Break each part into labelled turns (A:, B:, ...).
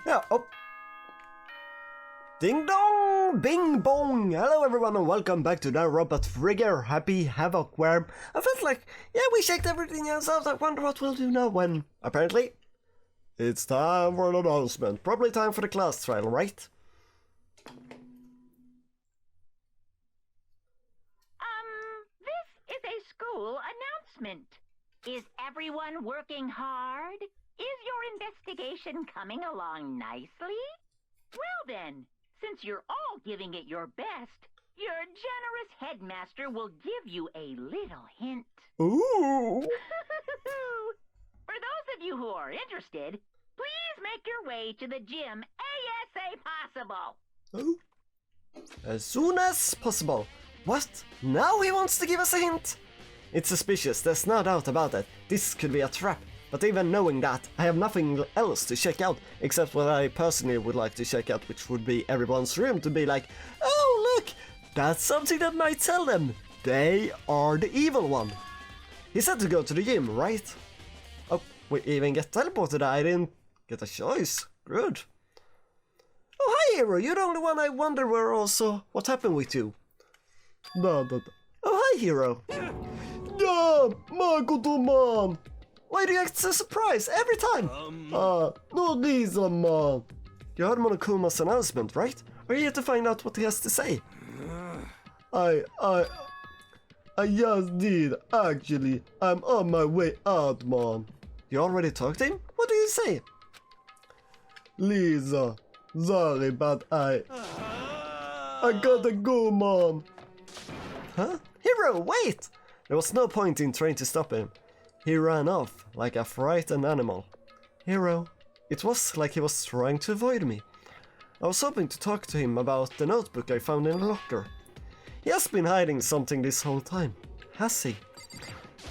A: Yeah, oh. Ding dong! Bing bong! Hello everyone and welcome back to Danganronpa Trigger Happy Havoc, where I felt like, yeah, we checked everything else out. I wonder what we'll do now when, apparently, it's time for an announcement. Probably time for the class trial, right?
B: This is a school announcement. Is everyone working hard? Is your investigation coming along nicely? Well then, since you're all giving it your best, your generous headmaster will give you a little hint.
A: Ooh!
B: For those of you who are interested, please make your way to the gym ASA possible.
A: Oh. As soon as possible. What? Now he wants to give us a hint? It's suspicious, there's no doubt about it. This could be a trap. But even knowing that, I have nothing else to check out, except what I personally would like to check out, which would be everyone's room, to be like, oh look, that's something that might tell them. They are the evil one. He said to go to the gym, right? Oh, we even get teleported. I didn't get a choice. Good. Oh, hi, Hero. You're the only one I wonder where also. What happened with you? Oh, hi, Hero. Yeah, Makoto, man. Why do you act so surprised every time? No, Lisa, man. You heard Monokuma's announcement, right? Are you here to find out what he has to say? I just did, actually. I'm on my way out, man. You already talked to him? What do you say? Lisa, sorry, but I gotta go, man. Huh? Hero, wait! There was no point in trying to stop him. He ran off like a frightened animal. Hero, it was like he was trying to avoid me. I was hoping to talk to him about the notebook I found in the locker. He has been hiding something this whole time, has he?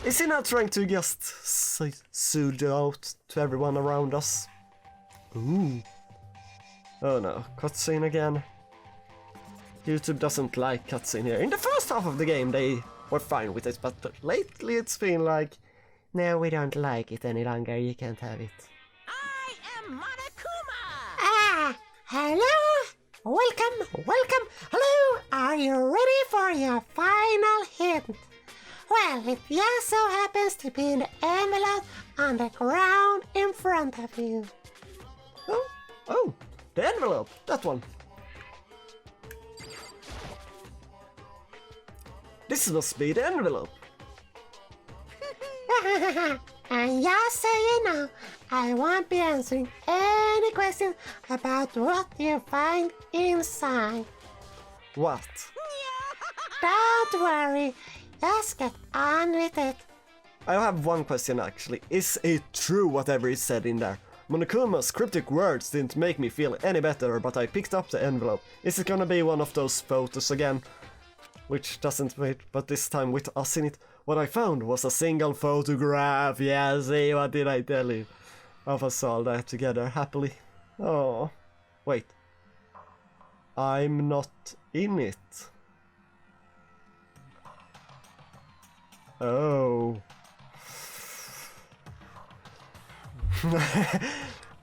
A: Is he not trying to just soothe out to everyone around us? Ooh. Oh no, cutscene again. YouTube doesn't like cutscene here. In the first half of the game they were fine with it, but lately it's been like, no, we don't like it any longer, you can't have it.
B: I am Monokuma!
C: Hello? Welcome. Hello, are you ready for your final hint? Well, it just so happens to be in the envelope on the ground in front of you.
A: Oh, the envelope, that one. This must be the envelope.
C: And just so you know, I won't be answering any questions about what you find inside.
A: What?
C: Don't worry, just get on with it.
A: I have one question actually. Is it true whatever is said in there? Monokuma's cryptic words didn't make me feel any better, but I picked up the envelope. Is it gonna be one of those photos again? Which doesn't wait, but this time with us in it. What I found was a single photograph. Yeah, see, what did I tell you? Of us all there together happily. Oh, wait. I'm not in it. Oh.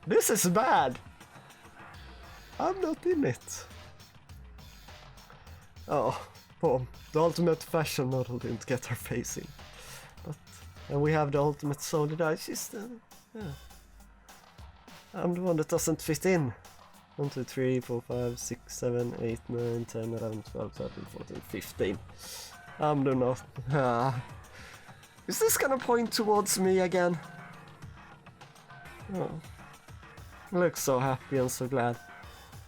A: This is bad. I'm not in it. Oh. Oh, the ultimate fashion model didn't get her face in. And we have the ultimate solidarity system. Yeah. I'm the one that doesn't fit in. 1, 2, 3, 4, 5, 6, 7, 8, 9, 10, 11, 12, 13, 14, 15. I'm the not. Is this gonna point towards me again? Oh. I look so happy and so glad.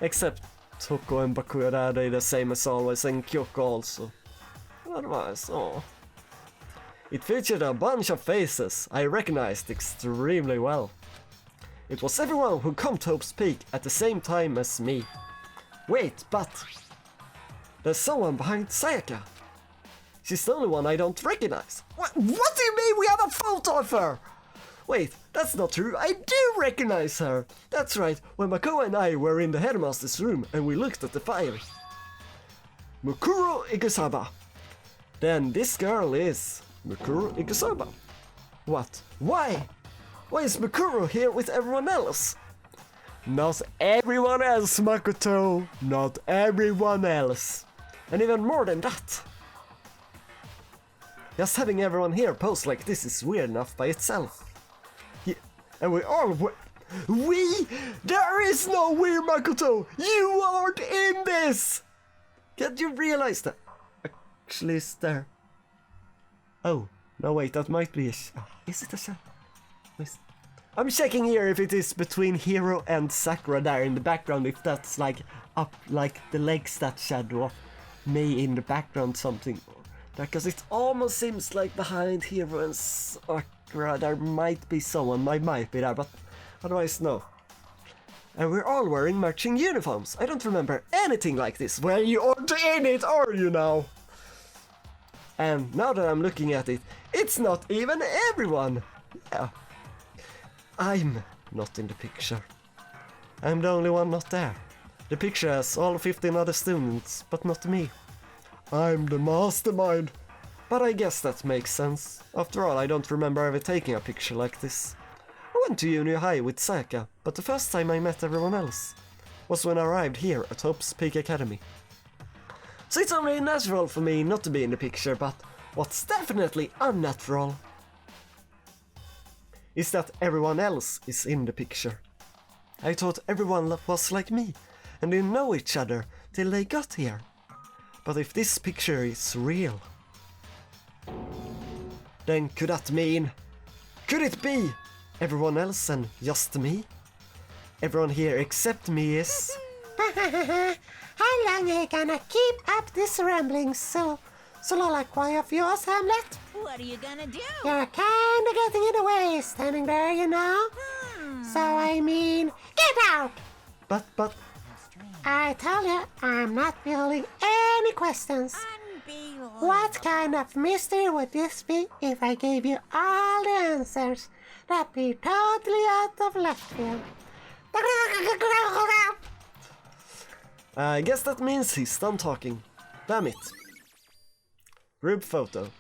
A: Except Toko and Bakura, they're the same as always, and Kyoko also. Otherwise, oh. It featured a bunch of faces I recognized extremely well. It was everyone who come to Hope's Peak at the same time as me. Wait, but there's someone behind Sayaka. She's the only one I don't recognize. What do you mean we have a photo of her? Wait, that's not true. I do recognize her. That's right, when Mako and I were in the headmaster's room and we looked at the fire. Mukuro Ikusaba. Then this girl is Mukuro Ikusaba. What? Why? Why is Mukuro here with everyone else? Not everyone else, Makoto. Not everyone else. And even more than that. Just having everyone here pose like this is weird enough by itself. Yeah, and we all... There is no we, Makoto! You aren't in this! Can't you realize that? Actually, is there... Oh, no wait, that might be a... is it a shadow? I'm checking here if it is between Hiro and Sakura there in the background, if that's like up, like the legs that shadow, or me in the background something. Because it almost seems like behind Hiro and Sakura there might be someone, might be there, but otherwise no. And we're all wearing matching uniforms. I don't remember anything like this. Well, you aren't in it, are you now? And now that I'm looking at it, it's not even everyone. Yeah. I'm not in the picture. I'm the only one not there. The picture has all 15 other students, but not me. I'm the mastermind. But I guess that makes sense. After all, I don't remember ever taking a picture like this. I went to junior high with Sayaka, but the first time I met everyone else was when I arrived here at Hope's Peak Academy. So it's only natural for me not to be in the picture, but what's definitely unnatural is that everyone else is in the picture. I thought everyone was like me and didn't know each other till they got here. But if this picture is real, then could that mean... Could it be everyone else and just me? Everyone here except me is...
C: How long are you gonna keep up this rambling so like quiet of yours, Hamlet?
B: What are you gonna do?
C: You're kinda getting in the way, standing there, you know? So I mean, get out!
A: But...
C: I tell you, I'm not building any questions. What kind of mystery would this be if I gave you all the answers? That'd be totally out of left field.
A: I guess that means he's done talking. Damn it. Group photo.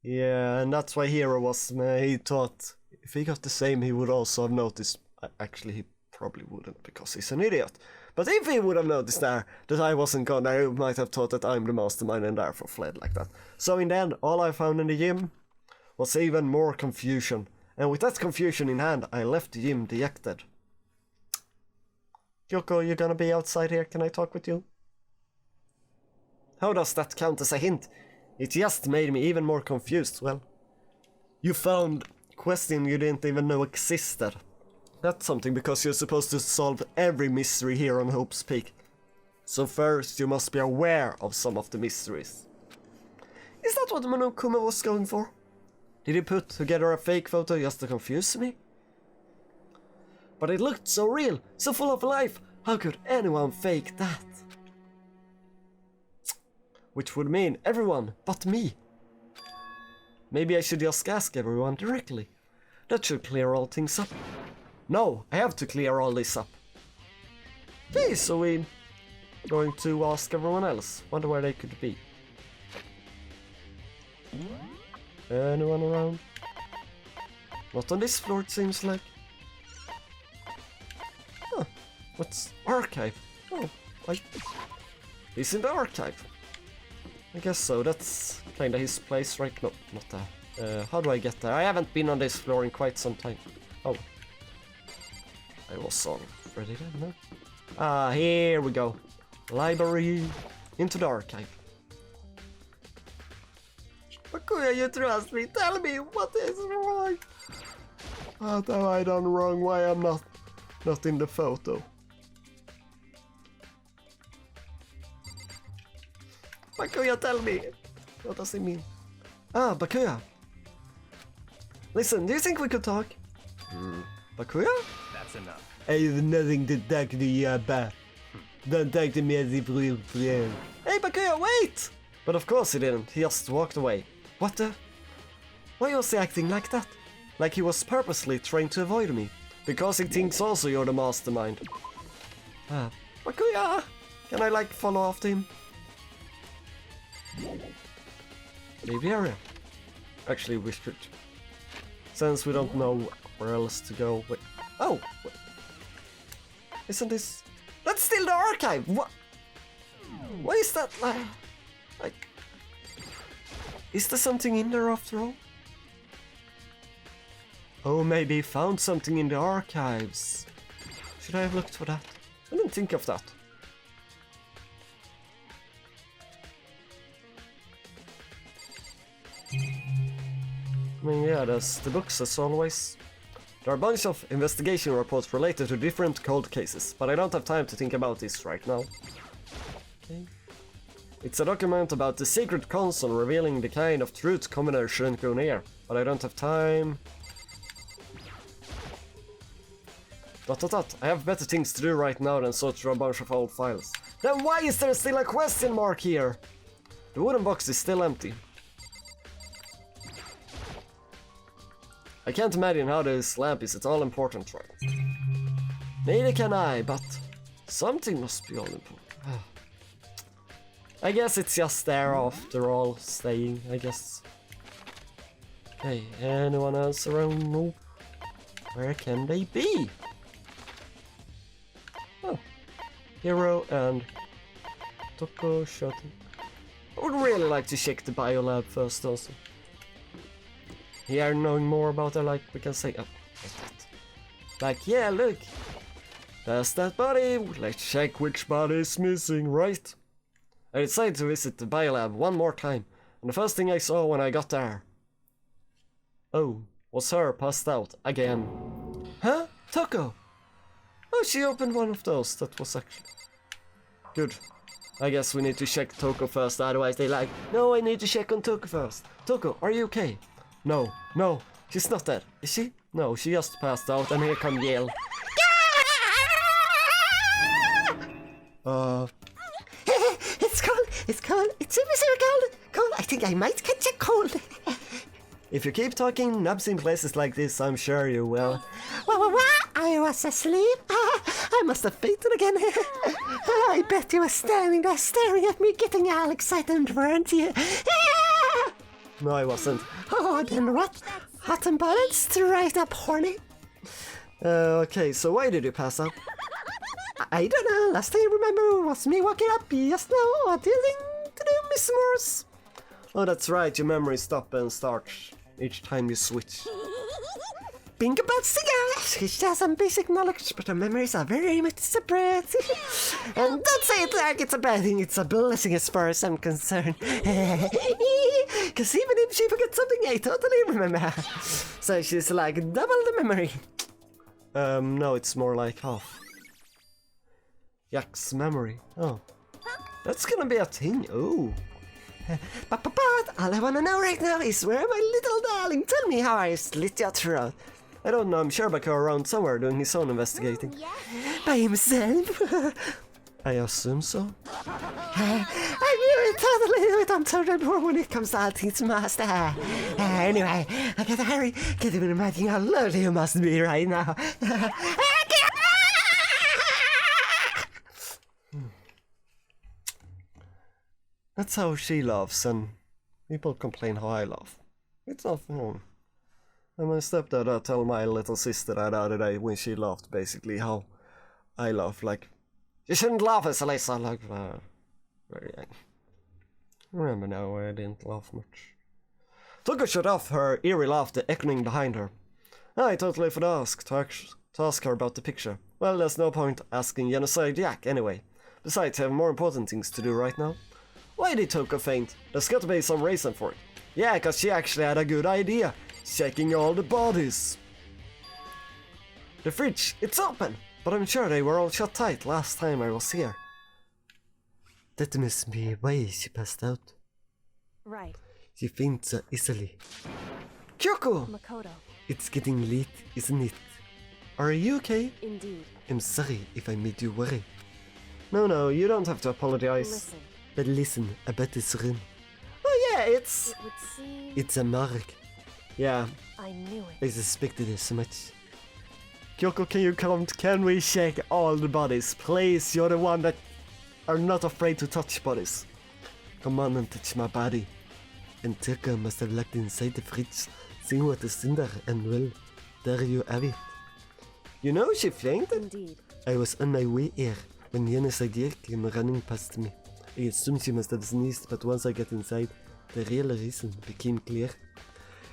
A: Yeah, and that's why Hiro was... he thought if he got the same he would also have noticed... Actually, he probably wouldn't because he's an idiot. But if he would have noticed there that I wasn't gone there, he might have thought that I'm the mastermind and therefore fled like that. So in the end, all I found in the gym was even more confusion. And with that confusion in hand, I left the gym dejected. Kyoko, you gonna be outside here? Can I talk with you? How does that count as a hint? It just made me even more confused. Well, you found a question you didn't even know existed. That's something because you're supposed to solve every mystery here on Hope's Peak. So first you must be aware of some of the mysteries. Is that what Monokuma was going for? Did he put together a fake photo just to confuse me? But it looked so real, so full of life. How could anyone fake that? Which would mean everyone but me. Maybe I should just ask everyone directly. That should clear all things up. No, I have to clear all this up. Okay, so we're going to ask everyone else. Wonder where they could be. Anyone around? Not on this floor, it seems like. Huh. What's archive? Oh, he's in the archive. I guess so. That's kinda his place, right? No, not there. How do I get there? I haven't been on this floor in quite some time. Oh. I was already there, no? Ah, here we go. Library. Into the archive. Bakuya, you trust me. Tell me what is wrong. What have I done wrong? Why I'm not in the photo? Bakuya, tell me. What does it mean? Ah, Bakuya. Listen, do you think we could talk? Bakuya?
D: That's enough.
A: I have nothing to talk to you about. Don't talk to me as if we were friends. Hey, Bakuya, wait! But of course he didn't. He just walked away. What the? Why was he acting like that? Like he was purposely trying to avoid me. Because he thinks also you're the mastermind. Bakuya! Can I like follow after him? Leave the area. Actually, we should. Since we don't know where else to go. Wait. Oh! Wait. Isn't this... That's still the archive! What? Why is that like... Is there something in there after all? Oh, maybe he found something in the archives. Should I have looked for that? I didn't think of that. I mean, yeah, there's the books as always. There are a bunch of investigation reports related to different cold cases, but I don't have time to think about this right now. Okay. It's a document about the secret console revealing the kind of truth commoners shouldn't go near, but I don't have time. I have better things to do right now than sort through a bunch of old files. Then why is there still a question mark here? The wooden box is still empty. I can't imagine how this lamp is at all important, right? Neither can I, but something must be all important. I guess it's just there after all, staying, I guess. Okay, anyone else around? No. Where can they be? Oh, Hero and Toko shooting. I would really like to check the biolab first also. Here, knowing more about it, like we can say, oh, like, yeah, look, there's that body. Let's check which body is missing, right? I decided to visit the biolab one more time, and the first thing I saw when I got there, oh, was her passed out again. Huh? Toko? Oh, she opened one of those. That was actually good. I guess we need to check Toko first, otherwise they like, no, I need to check on Toko first. Toko, are you okay? No, no, she's not dead, is she? No, she just passed out, and here come Yale.
C: It's cold, it's super cold, I think I might catch a cold.
A: If you keep talking nubs in places like this, I'm sure you will.
C: What? I was asleep? I must have fainted again. I bet you were standing there staring at me, getting all excited, weren't you?
A: No, I wasn't.
C: Oh, then what? Hot and bothered, straight up horny.
A: Okay, so why did you pass out?
C: I don't know. Last thing I remember was me waking up just now, attending to the Miss Morse.
A: Oh, that's right. Your memory stops and starts each time you switch.
C: Think about cigars. It's just some basic knowledge, but our memories are very much separate. And don't say it like it's a bad thing. It's a blessing as far as I'm concerned. Because even if she forgets something, I totally remember. So she's like double the memory.
A: No, it's more like half. Yak's memory. Oh. That's gonna be a thing. Oh.
C: But all I wanna know right now is where my little darling. Tell me how I slit your throat.
A: I don't know, I'm sure Bako around somewhere doing his own investigating.
C: By himself?
A: I assume so.
C: I totally don't turn more when it comes to all things master. Anyway, I gotta hurry. Can't even imagine how lonely you must be right now.
A: That's how she laughs, and people complain how I laugh. It's not fun. And my stepdad tell my little sister that the other day when she laughed, basically how I laugh. Like, you shouldn't laugh, Alyssa. Like, very young. Remember now, I didn't laugh much. Toko shut off her eerie laughter echoing behind her. I totally forgot to ask her about the picture. Well, there's no point asking Genocide Jack anyway. Besides, I have more important things to do right now. Why did Toko faint? There's got to be some reason for it. Yeah, cause she actually had a good idea. Checking all the bodies. The fridge, it's open, but I'm sure they were all shut tight last time I was here.
C: That must be why she passed out.
D: Right.
C: She faints so easily.
A: Kyoko!
D: Makoto.
C: It's getting late, isn't it?
A: Are you okay?
D: Indeed.
C: I'm sorry if I made you worry.
A: No, you don't have to apologize.
D: Listen.
C: But listen about this room.
A: Oh yeah, it's...
D: It would seem...
C: It's a mark.
A: Yeah.
D: I knew it.
C: I suspected it so much.
A: Kyoko, can you come? Can we check all the bodies? Please, you're the one that are not afraid to touch bodies.
C: Come on and touch my body. And Toko must have looked inside the fridge, seeing what is in there, and well,
A: there you have it. You know she fainted?
D: Indeed.
A: I was on my way here when Yenna's idea came running past me. I assumed she must have sneezed, but once I got inside, the real reason became clear.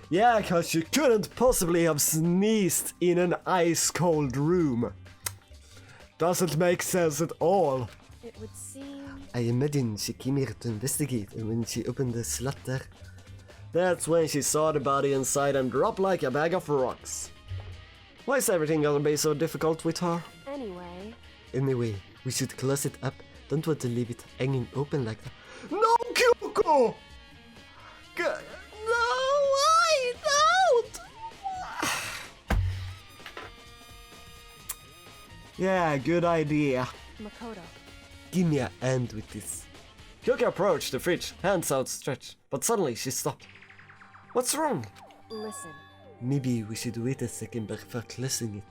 A: Yeah, cause you couldn't possibly have sneezed in an ice-cold room. Doesn't make sense at all.
D: It would seem.
A: I imagine she came here to investigate, and when she opened the slot there, that's when she saw the body inside and dropped like a bag of rocks. Why is everything gonna be so difficult with her?
C: Anyway, we should close it up. Don't want to leave it hanging open like that.
A: No, Kyoko! No, I don't! Yeah, good idea.
D: Makoto.
C: Give me a hand with this.
A: Kyoko approached the fridge, hands outstretched, but suddenly she stopped. What's wrong?
D: Listen.
C: Maybe we should wait a second before closing it.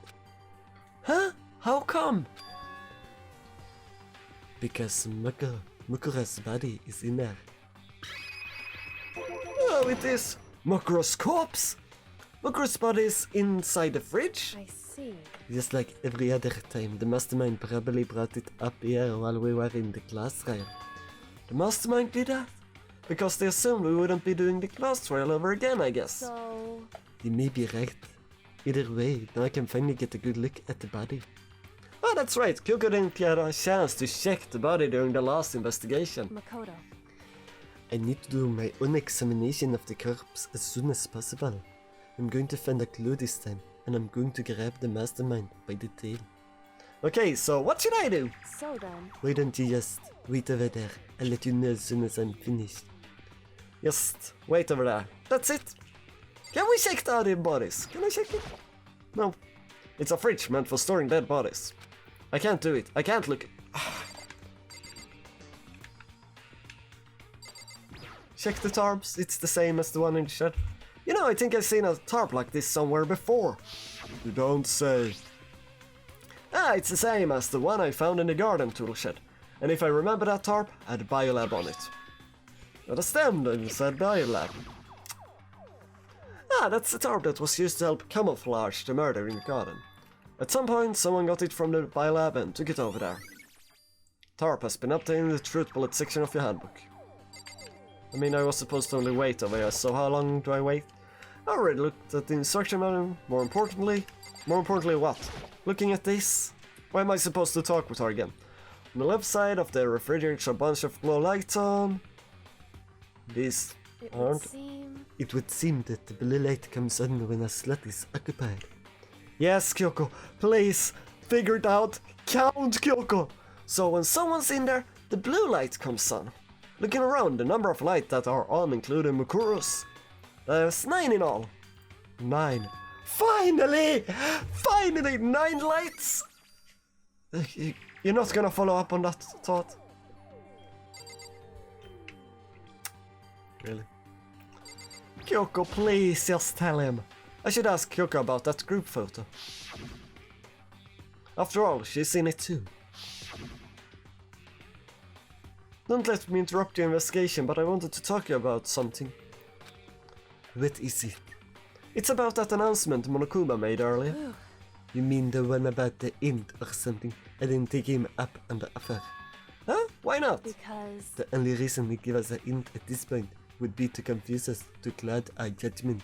A: Huh? How come?
C: Because Mukura's body is in there.
A: Oh, it is Mokura's corpse! Mokura's body is inside the fridge?
D: I see.
C: Just like every other time, the mastermind probably brought it up here while we were in the class trial.
A: The mastermind did that? Because they assumed we wouldn't be doing the class trial over again, I guess.
D: So.
C: You may be right. Either way, now I can finally get a good look at the body.
A: Oh, that's right. Kyoko didn't get a chance to check the body during the last investigation.
D: Makoto.
C: I need to do my own examination of the corpse as soon as possible. I'm going to find a clue this time, and I'm going to grab the mastermind by the tail.
A: Okay, so what should I do?
D: So then.
C: Why don't you just wait over there? I'll let you know as soon as I'm finished.
A: Just wait over there. That's it. Can we check the other bodies? Can I check it? No. It's a fridge meant for storing dead bodies. I can't do it. I can't look. Check the tarps. It's the same as the one in the shed. You know, I think I've seen a tarp like this somewhere before. You don't say. Ah, it's the same as the one I found in the garden tool shed. And if I remember that tarp, I had Biolab on it. Not a stem that said Biolab. Ah, that's the tarp that was used to help camouflage the murder in the garden. At some point, someone got it from the Biolab and took it over there. Tarp has been updated in the truth bullet section of your handbook. I mean, I was supposed to only wait over here, so how long do I wait? I already looked at the instruction manual. More importantly what? Looking at this? Why am I supposed to talk with her again? On the left side of the refrigerator, a bunch of glow lights on. These
D: It would
A: aren't.
D: seem.
C: It would seem that the blue light comes on when a slot is occupied.
A: Yes, Kyoko, please figure it out. Count, Kyoko. So when someone's in there, the blue light comes on. Looking around, the number of lights that are on, including Mukuru's. There's 9 in all. 9. Finally! Finally, 9 lights! You're not gonna follow up on that thought? Really? Kyoko, please just tell him. I should ask Kyoko about that group photo. After all, she's in it too. Don't let me interrupt your investigation, but I wanted to talk to you about something.
C: What is it?
A: It's about that announcement Monokuma made earlier.
C: You mean the one about the int or something? I didn't take him up on the offer.
A: Huh? Why not?
D: Because.
C: The only reason he gave us an int at this point would be to confuse us, to cloud our judgment.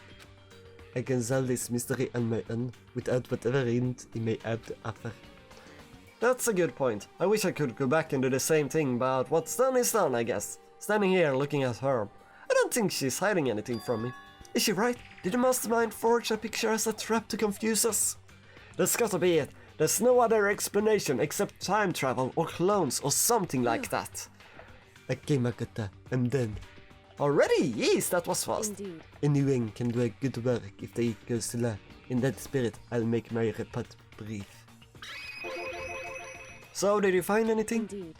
C: I can solve this mystery on my own without whatever int he may have to offer.
A: That's a good point. I wish I could go back and do the same thing, but what's done is done, I guess. Standing here looking at her. I don't think she's hiding anything from me. Is she right? Did the mastermind forge a picture as a trap to confuse us? That's gotta be it. There's no other explanation except time travel or clones or something like that.
C: Okay, Makoto, I'm done.
A: Already? Yes, that was fast.
D: Indeed.
C: Anyone can do a good work if they go slow. In that spirit, I'll make my report brief.
A: So, did you find anything?
D: Indeed.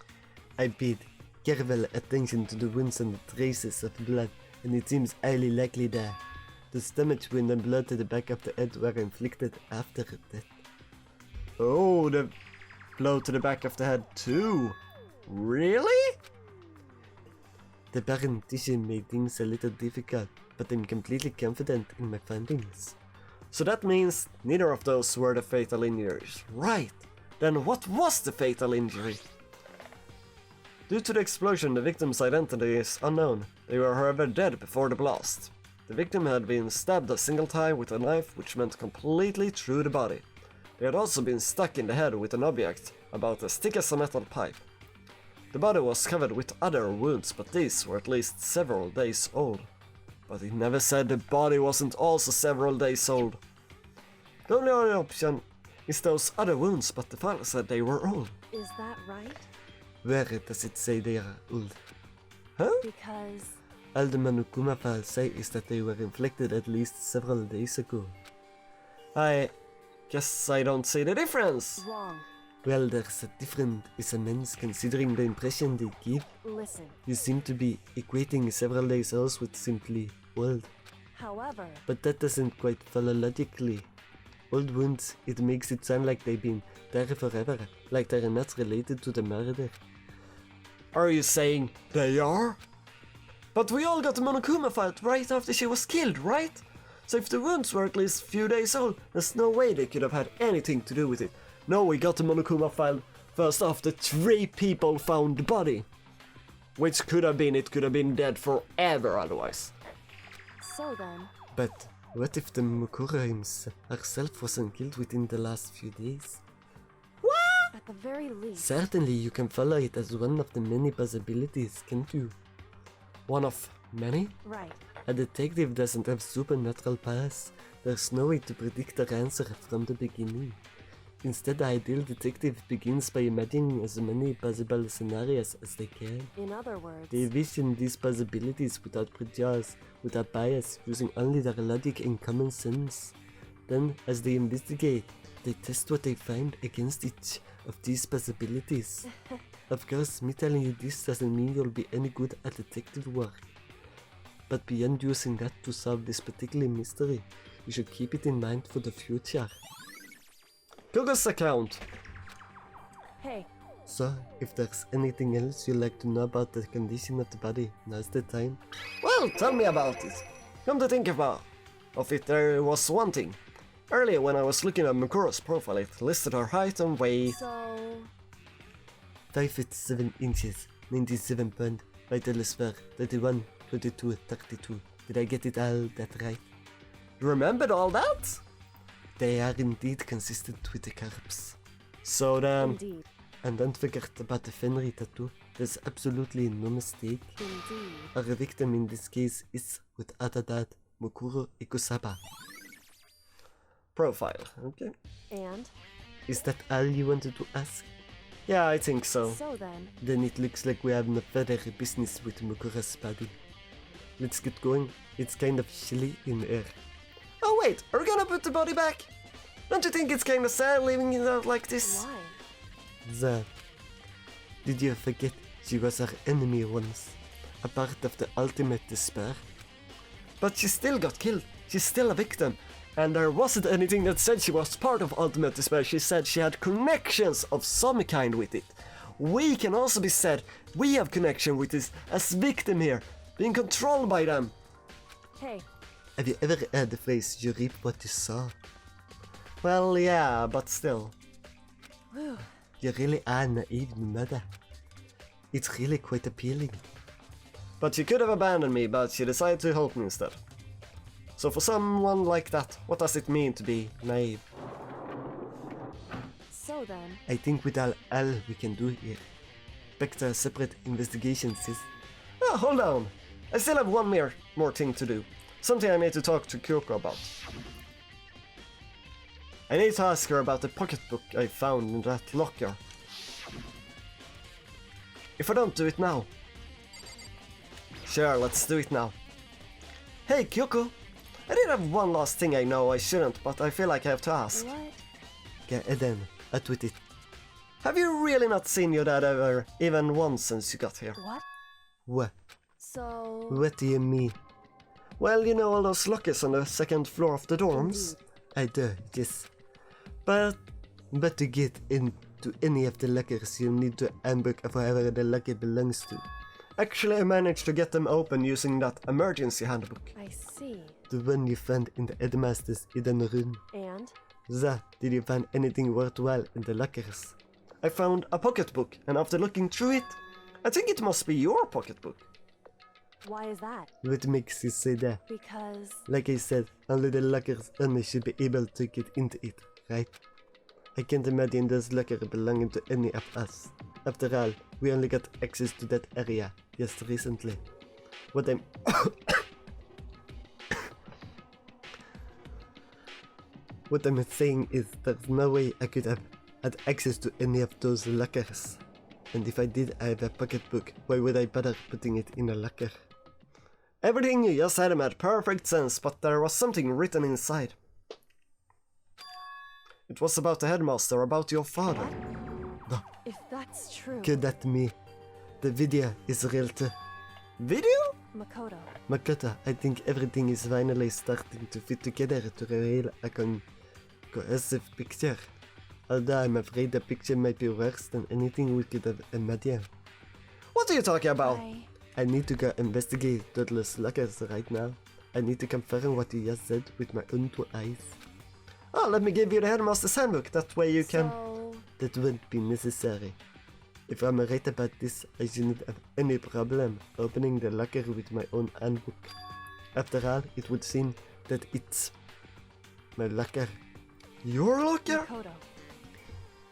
C: I paid careful attention to the wounds and the traces of blood, and it seems highly likely that the stomach wound and blood to the back of the head were inflicted after death.
A: Oh, the blow to the back of the head too. Really?
C: The barren tissue made things a little difficult, but I'm completely confident in my findings.
A: So that means neither of those were the fatal injuries. Right! Then what was the fatal injury? Due to the explosion, the victim's identity is unknown. They were however dead before the blast. The victim had been stabbed a single time with a knife which went completely through the body. They had also been stuck in the head with an object about as thick as a metal pipe. The body was covered with other wounds, but these were at least several days old. But he never said the body wasn't also several days old. The only other option is those other wounds, but the file said they were old.
D: Is that right?
A: Where does it say they are old? Huh?
D: Because...
A: All the Monokuma files say is that they were inflicted at least several days ago. I guess I don't see the difference.
D: Wrong.
A: Well, there's a difference is immense considering the impression they give.
D: Listen.
A: You seem to be equating several days old with simply old.
D: However...
A: But that doesn't quite follow logically. Old wounds, it makes it sound like they've been there forever, like they're not related to the murder. Are you saying they are? But we all got the Monokuma file right after she was killed, right? So if the wounds were at least a few days old, there's no way they could have had anything to do with it. No, we got the Monokuma file first after 3 people found the body. Which could have been dead forever otherwise.
D: So then...
A: But what if the Mukura herself wasn't killed within the last few days?
C: What?
D: At the very least...
A: Certainly you can follow it as one of the many possibilities, can't you? One of many?
D: Right.
A: A detective doesn't have supernatural powers. There's no way to predict their answer from the beginning. Instead, the ideal detective begins by imagining as many possible scenarios as they can.
D: In other words...
A: They envision these possibilities without prejudice, without bias, using only their logic and common sense. Then, as they investigate, they test what they find against each of these possibilities. Of course, me telling you this doesn't mean you'll be any good at detective work. But beyond using that to solve this particular mystery, you should keep it in mind for the future. Google's account.
D: Hey.
A: So, if there's anything else you'd like to know about the condition of the body, now's the time. Well, tell me about it. Come to think of it, there was one thing. Earlier when I was looking at Mukura's profile, it listed her height and weight.
D: So...
A: 5 feet 7 inches, 97 pounds, vital sphere, 31, 22, 32. Did I get it all that right? You remembered all that? They are indeed consistent with the corpse. So then...
D: Indeed.
A: And don't forget about the Fenry tattoo. There's absolutely no mistake.
D: Indeed.
A: Our victim in this case is, without a doubt, Mukuro Ikusaba. Profile, okay.
D: And?
A: Is that all you wanted to ask? Yeah, I think so.
D: So then...
A: Then it looks like we have no further business with Mukura's body. Let's get going. It's kind of chilly in here. Oh wait, are we gonna put the body back? Don't you think it's kind of sad leaving it out like this?
D: Why?
A: That. Did you forget she was our enemy once? A part of the ultimate despair? But she still got killed. She's still a victim. And there wasn't anything that said she was part of ultimate despair. She said she had connections of some kind with it. We can also be said we have connection with this as victim here, being controlled by them.
D: Hey.
A: Have you ever heard the phrase, you reap what you sow? Well, yeah, but still.
D: Whew.
A: You really are naive, mother. It's really quite appealing. But she could have abandoned me, but she decided to help me instead. So for someone like that, what does it mean to be naive?
D: So then...
A: I think with all we can do here. Back to a separate investigation, sis. Oh, hold on. I still have one more thing to do. Something I need to talk to Kyoko about. I need to ask her about the pocketbook I found in that locker. If I don't do it now. Sure, let's do it now. Hey Kyoko, I did have one last thing I know I shouldn't, but I feel like I have to ask.
D: What?
A: Get it then, out with it. Have you really not seen your dad ever, even once since you got here?
D: What?
A: What?
D: So...
A: What do you mean? Well, you know all those lockers on the second floor of the dorms? I do, yes. But to get into any of the lockers, you need to handbook of whoever the locker belongs to. Actually, I managed to get them open using that emergency handbook.
D: I see.
A: The one you found in the headmaster's hidden room.
D: And?
A: So, did you find anything worthwhile in the lockers? I found a pocketbook, and after looking through it, I think it must be your pocketbook.
D: Why is that?
A: What makes you say that?
D: Because...
A: Like I said, only the lockers owner should be able to get into it, right? I can't imagine those lockers belonging to any of us. After all, we only got access to that area just recently. What I'm... What I'm saying is there's no way I could have had access to any of those lockers. And if I did have a pocketbook, why would I bother putting it in a locker? Everything you just said made perfect sense, but there was something written inside. It was about the headmaster, about your father. No,
D: if that's true...
A: could that me? The video is real too. Video?
D: Makoto.
A: Makoto, I think everything is finally starting to fit together to reveal a cohesive picture. Although I'm afraid the picture might be worse than anything we could have imagined. What are you talking about? I need to go investigate Dudley's lockers right now. I need to confirm what you just said with my own 2 eyes. Oh, let me give you the headmaster's handbook, that way you can... That won't be necessary. If I'm right about this, I shouldn't have any problem opening the locker with my own handbook. After all, it would seem that it's... my locker. Your locker?
D: Makoto.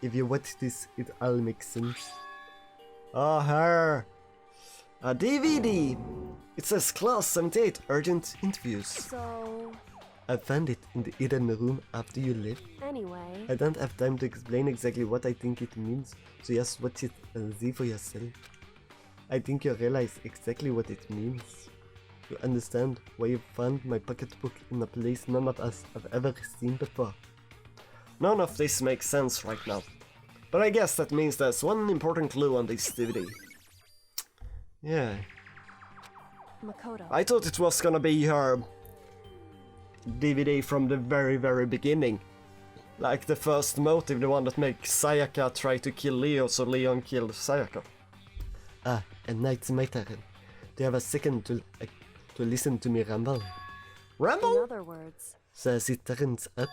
A: If you watch this, it all makes sense. Oh, her! A DVD! It says Class 78 Urgent Interviews.
D: So...
A: I found it in the hidden room after you left.
D: Anyway...
A: I don't have time to explain exactly what I think it means, so just watch it and see for yourself. I think you realize exactly what it means. You understand why you found my pocketbook in a place none of us have ever seen before. None of this makes sense right now. But I guess that means there's one important clue on this DVD. Yeah.
D: Makoto.
A: I thought it was gonna be her DVD from the very beginning. Like the first motive, the one that makes Sayaka try to kill Leo so Leon killed Sayaka. Ah, and now it's my turn. Do you have a second to listen to me ramble? Ramble?
D: In other words...
A: So as it turns out,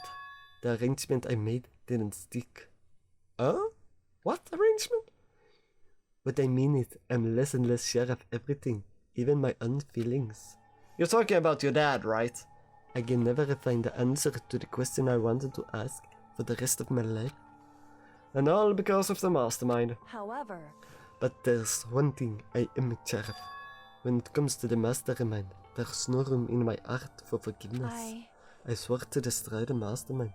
A: the arrangement I made didn't stick. Oh? What arrangement? What I mean is, I'm less and less sure of everything, even my own feelings. You're talking about your dad, right? I can never find the answer to the question I wanted to ask for the rest of my life. And all because of the mastermind.
D: However...
A: But there's one thing I am sure of. When it comes to the mastermind, there's no room in my heart for forgiveness. I swore to destroy the mastermind.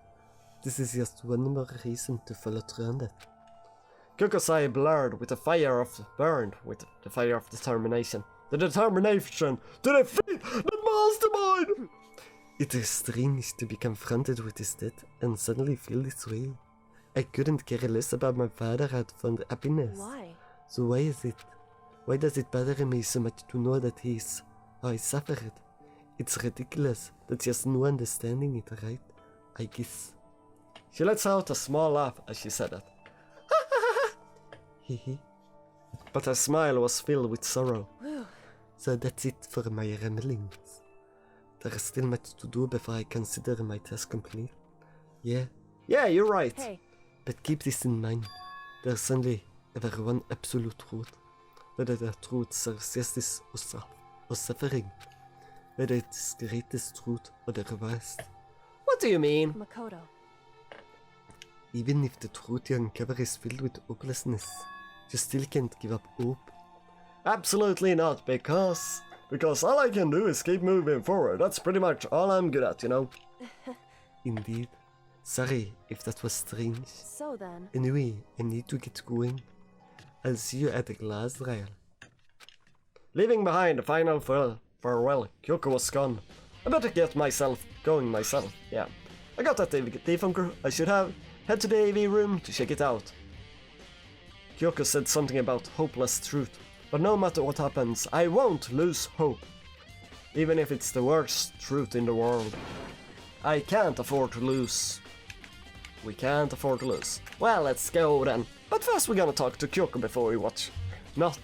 A: This is just one more reason to follow through on that. Kyuko's eye blurred with the fire of burned with the fire of determination. The determination to defeat the mastermind! It is strange to be confronted with his death and suddenly feel this way. I couldn't care less about my father had found happiness.
D: Why?
A: So why is it? Why does it bother me so much to know that he suffered? It's ridiculous. That's just no understanding it, right? I guess. She lets out a small laugh as she said that. Hehe. But her smile was filled with sorrow. So that's it for my ramblings. There is still much to do before I consider my task complete. Yeah, you're right.
D: Hey.
A: But keep this in mind. There's only ever one absolute truth. Whether the truth serves justice or suffering. Whether it's the greatest truth or the worst. What do you mean?
D: Makoto.
A: Even if the truth you uncover is filled with hopelessness, you still can't give up hope. Absolutely not, because all I can do is keep moving forward. That's pretty much all I'm good at, you know. Indeed. Sorry if that was strange.
D: So then...
A: Anyway, I need to get going. I'll see you at the glass rail. Leaving behind the final farewell, Kyoko was gone. I better get going myself, yeah. I got that defunker I should have. Head to the AV room to check it out. Kyoko said something about hopeless truth, but no matter what happens, I won't lose hope. Even if it's the worst truth in the world. I can't afford to lose. We can't afford to lose. Well, let's go then. But first we're gonna talk to Kyoko before we watch... Not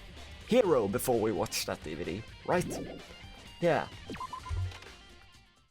A: Hero before we watch that DVD, right? Yeah.